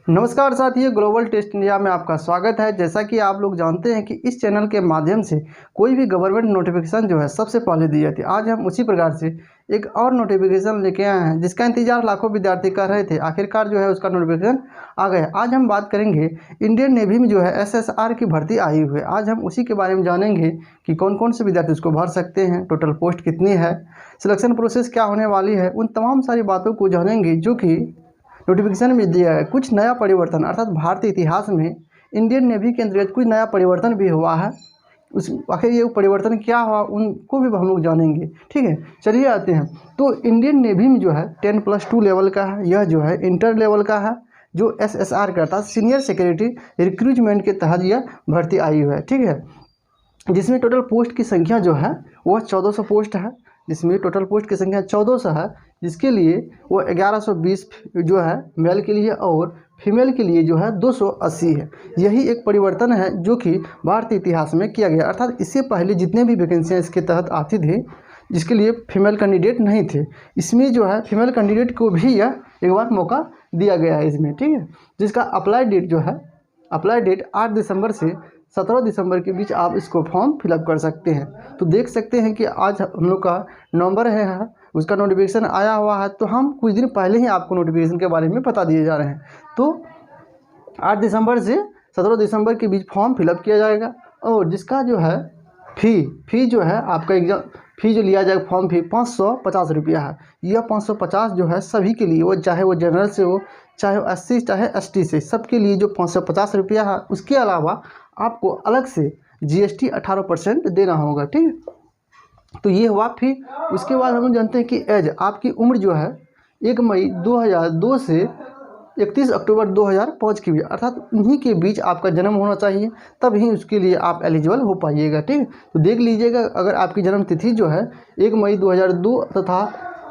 नमस्कार साथियों, global test India में आपका स्वागत है। जैसा कि आप लोग जानते हैं कि इस चैनल के माध्यम से कोई भी गवर्नमेंट नोटिफिकेशन जो है सबसे पहले दी जाती है। आज हम उसी प्रकार से एक और नोटिफिकेशन लेके आए हैं जिसका इंतजार लाखों विद्यार्थी कर रहे थे। आखिरकार जो है उसका नोटिफिकेशन आ गया। आज हम बात करेंगे इंडियन नेवी में जो है SSR की भर्ती आई हुई है। आज हम उसी के बारे में जानेंगे कि कौन कौन से विद्यार्थी उसको भर सकते हैं, टोटल पोस्ट कितनी है, सिलेक्शन प्रोसेस क्या होने वाली है। उन तमाम सारी बातों को जानेंगे जो कि नोटिफिकेशन में दिया है। कुछ नया परिवर्तन अर्थात भारतीय इतिहास में इंडियन नेवी के अंतर्गत कुछ नया परिवर्तन भी हुआ है। उस आखिर ये परिवर्तन क्या हुआ उनको भी हम लोग जानेंगे। ठीक है, चलिए आते हैं। तो इंडियन नेवी में जो है 10+2 लेवल का है। यह जो है इंटर लेवल का है जो SSR करता है, सीनियर सेक्रेटरी रिक्रूटमेंट के तहत यह भर्ती आई हुई है। ठीक है, जिसमें टोटल पोस्ट की संख्या जो है वह 1400 पोस्ट है। जिसमें टोटल पोस्ट की संख्या 1400 है, जिसके लिए वो 1120 जो है मेल के लिए और फीमेल के लिए जो है 280 है। यही एक परिवर्तन है जो कि भारतीय इतिहास में किया गया। अर्थात इससे पहले जितने भी वैकेंसियाँ इसके तहत आती थी जिसके लिए फीमेल कैंडिडेट नहीं थे, इसमें जो है फीमेल कैंडिडेट को भी यह एक बार मौका दिया गया है इसमें। ठीक है, जिसका अप्लाई डेट जो है 8 दिसंबर से 17 दिसंबर के बीच आप इसको फॉर्म फिलअप कर सकते हैं। तो देख सकते हैं कि आज हम लोग का नवंबर है, उसका नोटिफिकेशन आया हुआ है। तो हम कुछ दिन पहले ही आपको नोटिफिकेशन के बारे में बता दिए जा रहे हैं। तो 8 दिसंबर से 17 दिसंबर के बीच फॉर्म फिलअप किया जाएगा। और जिसका जो है फ़ी जो है आपका एग्ज़ाम फ़ी जो लिया जाएगा, फॉर्म फ़ी 550 रुपया है। यह 550 जो है सभी के लिए, वो चाहे वो जनरल से हो, चाहे वो SC चाहे ST से, सबके लिए जो 550 रुपया है। उसके अलावा आपको अलग से GST 18% देना होगा। ठीक है, तो ये हुआ फ़ी। उसके बाद हम जानते हैं कि एज आपकी उम्र जो है 1 मई 2002 से 31 अक्टूबर 2005 के बीच, अर्थात उन्हीं के बीच आपका जन्म होना चाहिए, तभी उसके लिए आप एलिजिबल हो पाइएगा। ठीक है, तो देख लीजिएगा, अगर आपकी जन्म तिथि जो है 1 मई 2002 तथा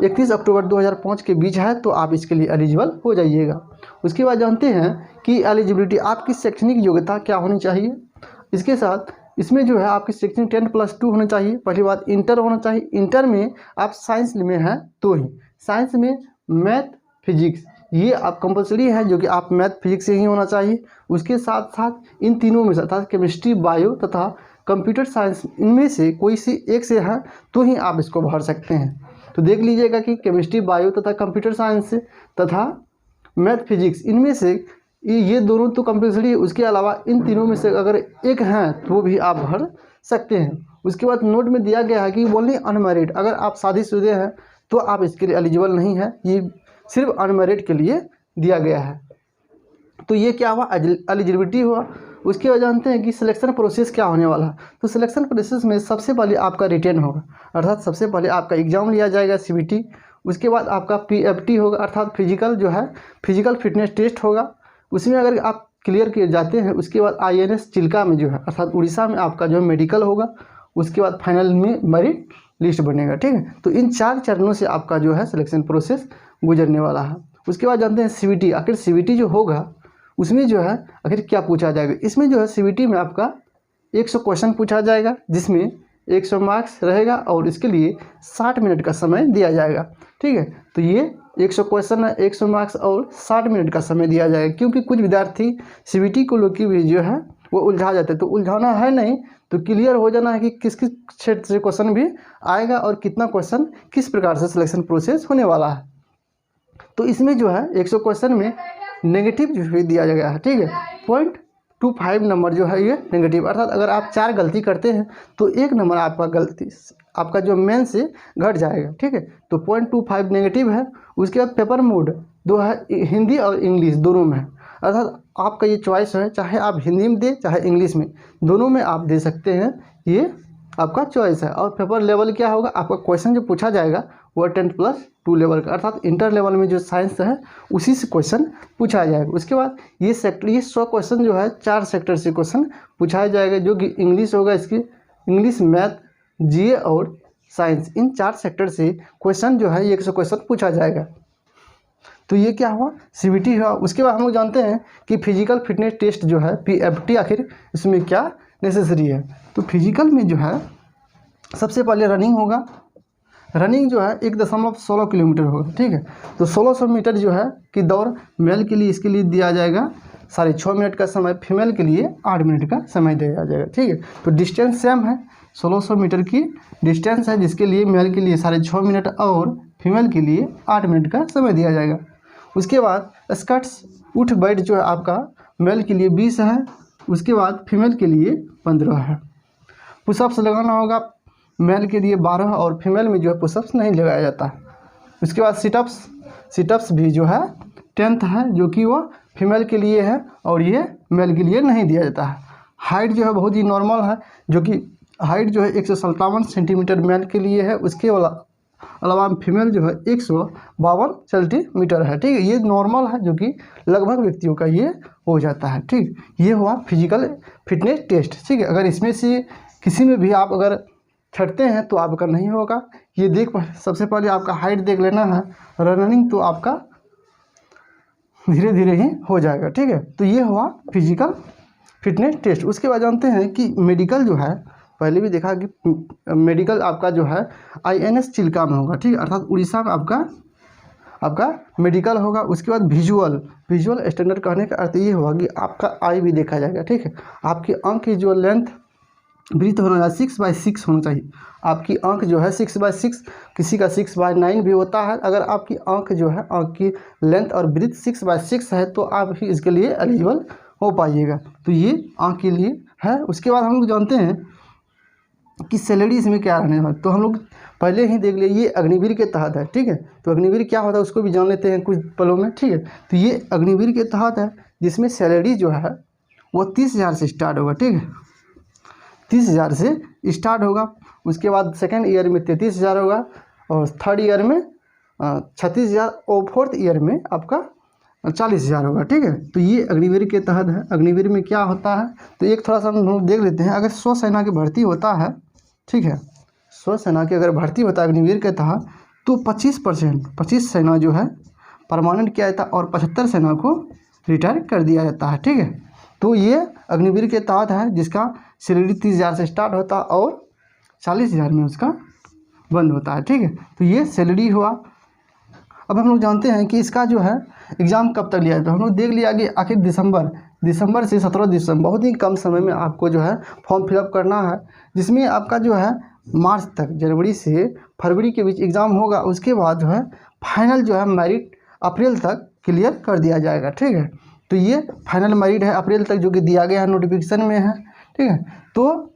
31 अक्टूबर 2005 के बीच है तो आप इसके लिए एलिजिबल हो जाइएगा। उसके बाद जानते हैं कि एलिजिबिलिटी आपकी शैक्षणिक योग्यता क्या होनी चाहिए। इसके साथ इसमें जो है आपकी शैक्षणिक 10+2 होना चाहिए। पहली बात इंटर होना चाहिए। इंटर में आप साइंस में हैं तो ही, साइंस में मैथ फिजिक्स ये आप कंपलसरी है, जो कि आप मैथ फिजिक्स से ही होना चाहिए। उसके साथ साथ इन तीनों में से अर्थात केमिस्ट्री, बायो तथा कंप्यूटर साइंस, इनमें से कोई सी एक से है तो ही आप इसको भर सकते हैं। तो देख लीजिएगा कि केमिस्ट्री, बायो तथा कंप्यूटर साइंस तथा मैथ फिजिक्स, इनमें से ये दोनों तो कंपलसरी है। उसके अलावा इन तीनों में से अगर एक हैं तो भी आप भर सकते हैं। उसके बाद नोट में दिया गया है कि ओनली अनमैरिड, अगर आप शादीशुदा हैं तो आप इसके लिए एलिजिबल नहीं है। ये सिर्फ अनमैरिड के लिए दिया गया है। तो ये क्या हुआ, एलिजिबिलिटी हुआ। उसके बाद जानते हैं कि सिलेक्शन प्रोसेस क्या होने वाला है। तो सिलेक्शन प्रोसेस में सबसे पहले आपका रिटेन होगा, अर्थात सबसे पहले आपका एग्ज़ाम लिया जाएगा CBT। उसके बाद आपका PFT होगा, अर्थात फिजिकल जो है फिजिकल फिटनेस टेस्ट होगा। उसमें अगर आप क्लियर किए जाते हैं, उसके बाद INS चिल्का में जो है अर्थात उड़ीसा में आपका जो है मेडिकल होगा। उसके बाद फाइनल में मेरिट लिस्ट बनेगा। ठीक है, तो इन 4 चरणों से आपका जो है सिलेक्शन प्रोसेस गुजरने वाला है। उसके बाद जानते हैं CBT। आखिर CBT जो होगा उसमें जो है आखिर क्या पूछा जाएगा। इसमें जो है CBT में आपका 100 क्वेश्चन पूछा जाएगा, जिसमें 100 मार्क्स रहेगा और इसके लिए 60 मिनट का समय दिया जाएगा। ठीक है, तो ये 100 क्वेश्चन है, 100 मार्क्स और 60 मिनट का समय दिया जाएगा। क्योंकि कुछ विद्यार्थी CBT को लोग की भी जो है वो उलझा जाते हैं। तो उलझाना है नहीं, तो क्लियर हो जाना है कि किस किस क्षेत्र से क्वेश्चन भी आएगा और कितना क्वेश्चन किस प्रकार से सिलेक्शन प्रोसेस होने वाला है। तो इसमें जो है 100 क्वेश्चन में नेगेटिव जो है दिया गया है। ठीक है, 0.25 नंबर जो है ये नेगेटिव, अर्थात अगर आप 4 गलती करते हैं तो 1 नंबर आपका जो मेन से घट जाएगा। ठीक है, तो 0.25 नेगेटिव है। उसके बाद पेपर मोड दो है, हिंदी और इंग्लिश दोनों में है। अर्थात आपका ये चॉइस है, चाहे आप हिंदी में दें चाहे इंग्लिश में, दोनों में आप दे सकते हैं, ये आपका चॉइस है। और पेपर लेवल क्या होगा, आपका क्वेश्चन जो पूछा जाएगा वो 10+2 लेवल का, अर्थात इंटर लेवल में जो साइंस है उसी से क्वेश्चन पूछा जाएगा। उसके बाद ये 100 क्वेश्चन जो है 4 सेक्टर से क्वेश्चन पूछाया जाएगा, जो कि इंग्लिश होगा, इसकी इंग्लिश, मैथ, GA और साइंस, इन 4 सेक्टर से क्वेश्चन जो है 100 क्वेश्चन पूछा जाएगा। तो ये क्या हुआ, CBT हुआ। उसके बाद हम लोग जानते हैं कि फिजिकल फिटनेस टेस्ट जो है PFT, आखिर इसमें क्या नेसेसरी है। तो फिजिकल में जो है सबसे पहले रनिंग होगा, रनिंग जो है 1.16 किलोमीटर होगा, ठीक है। तो 1600 मीटर जो है कि दौड़ मेल के लिए इसके लिए दिया जाएगा 6.5 मिनट का समय, फीमेल के लिए 8 मिनट का समय दिया जाएगा, ठीक है। तो डिस्टेंस सेम है, 1600 मीटर की डिस्टेंस है जिसके लिए मेल के लिए 6.5 मिनट और फीमेल के लिए 8 मिनट का समय दिया जाएगा। उसके बाद स्कट्स उठ बैठ जो है आपका मेल के लिए 20 है, उसके बाद फीमेल के लिए 15 है। पुशअप्स लगाना होगा मेल के लिए 12 और फीमेल में जो है पुशअप्स नहीं लगाया जाता है। उसके बाद सिटअप्स भी जो है 10 है, जो कि वो फीमेल के लिए है और ये मेल के लिए नहीं दिया जाता है। हाइट जो है बहुत ही नॉर्मल है, जो कि हाइट जो है 157 सेंटीमीटर मेल के लिए है, उसके अलावा फीमेल जो है 152 सेंटीमीटर है, ठीक है। ये नॉर्मल है, जो कि लगभग व्यक्तियों का ये हो जाता है, ठीक। ये हुआ फिजिकल फिटनेस टेस्ट, ठीक है। अगर इसमें से किसी में भी आप अगर छटते हैं तो आपका नहीं होगा। ये सबसे पहले आपका हाइट देख लेना है, रनिंग तो आपका धीरे धीरे ही हो जाएगा, ठीक है। तो ये हुआ फिजिकल फिटनेस टेस्ट। उसके बाद जानते हैं कि मेडिकल जो है, पहले भी देखा कि मेडिकल आपका जो है INS चिल्का में होगा, ठीक है, अर्थात उड़ीसा में आपका मेडिकल होगा। उसके बाद विजुअल स्टैंडर्ड कहने का अर्थ ये होगा कि आपका आई भी देखा जाएगा, ठीक है। आपकी आंख की जो लेंथ ब्रीथ होना चाहिए 6/6 होना चाहिए। आपकी आंख जो है 6/6, किसी का 6/9 भी होता है। अगर आपकी आंख जो है, आंख की लेंथ और ब्रीथ 6/6 है तो आप ही इसके लिए एलिजिबल हो पाइएगा। तो ये आंख के लिए है। उसके बाद हम लोग जानते हैं कि सैलरी इसमें क्या रहने वाला, तो हम लोग पहले ही देख लिए, ये अग्निवीर के तहत है, ठीक है। तो अग्निवीर क्या होता है उसको भी जान लेते हैं कुछ पलों में, ठीक है। तो ये अग्निवीर के तहत है, जिसमें सैलरी जो है वो 30,000 से स्टार्ट होगा, ठीक है। 30,000 से स्टार्ट होगा। उसके बाद सेकेंड ईयर में 33,000 होगा और थर्ड ईयर में 36,000 और फोर्थ ईयर में आपका 40,000 होगा, ठीक है। तो ये अग्निवीर के तहत है। अग्निवीर में क्या होता है तो एक थोड़ा सा हम लोग देख लेते हैं। अगर स्वयं सेना की भर्ती होता है, ठीक है, स्वयं सेना की अगर भर्ती होता है अग्निवीर के तहत, तो 25 सेना जो है परमानेंट किया जाता है और 75 सेना को रिटायर कर दिया जाता है, ठीक है। तो ये अग्निवीर के तहत है, जिसका सैलरी 30,000 से स्टार्ट होता है और 40,000 में उसका बंद होता है, ठीक है। तो ये सैलरी हुआ। अब हम लोग जानते हैं कि इसका जो है एग्ज़ाम कब तक लिया जाता है। हम लोग देख लिया कि आखिर दिसंबर से 17 दिसंबर, बहुत ही कम समय में आपको जो है फॉर्म फिलअप करना है, जिसमें आपका जो है मार्च तक, जनवरी से फरवरी के बीच एग्ज़ाम होगा। उसके बाद जो है फाइनल जो है मेरिट अप्रैल तक क्लियर कर दिया जाएगा, ठीक है। तो ये फाइनल मेरिट है अप्रैल तक, जो कि दिया गया है नोटिफिकेशन में है, ठीक है। तो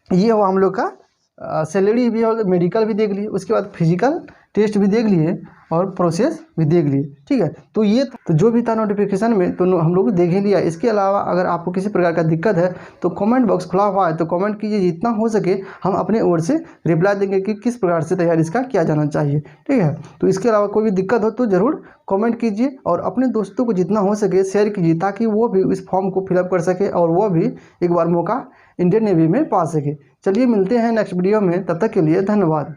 ये हुआ हम लोग का सैलरी भी और मेडिकल भी देख लिए। उसके बाद फिजिकल टेस्ट भी देख लिए और प्रोसेस भी देख लिए, ठीक है। तो ये तो जो भी था नोटिफिकेशन में तो हम लोग देख ही लिया। इसके अलावा अगर आपको किसी प्रकार का दिक्कत है तो कमेंट बॉक्स खुला हुआ है, तो कमेंट कीजिए, जितना हो सके हम अपने ओर से रिप्लाई देंगे कि किस प्रकार से तैयारी इसका किया जाना चाहिए, ठीक है। तो इसके अलावा कोई भी दिक्कत हो तो ज़रूर कमेंट कीजिए और अपने दोस्तों को जितना हो सके शेयर कीजिए, ताकि वो भी इस फॉर्म को फिलअप कर सके और वो भी एक बार मौका इंडियन नेवी में पा सके। चलिए मिलते हैं नेक्स्ट वीडियो में, तब तक के लिए धन्यवाद।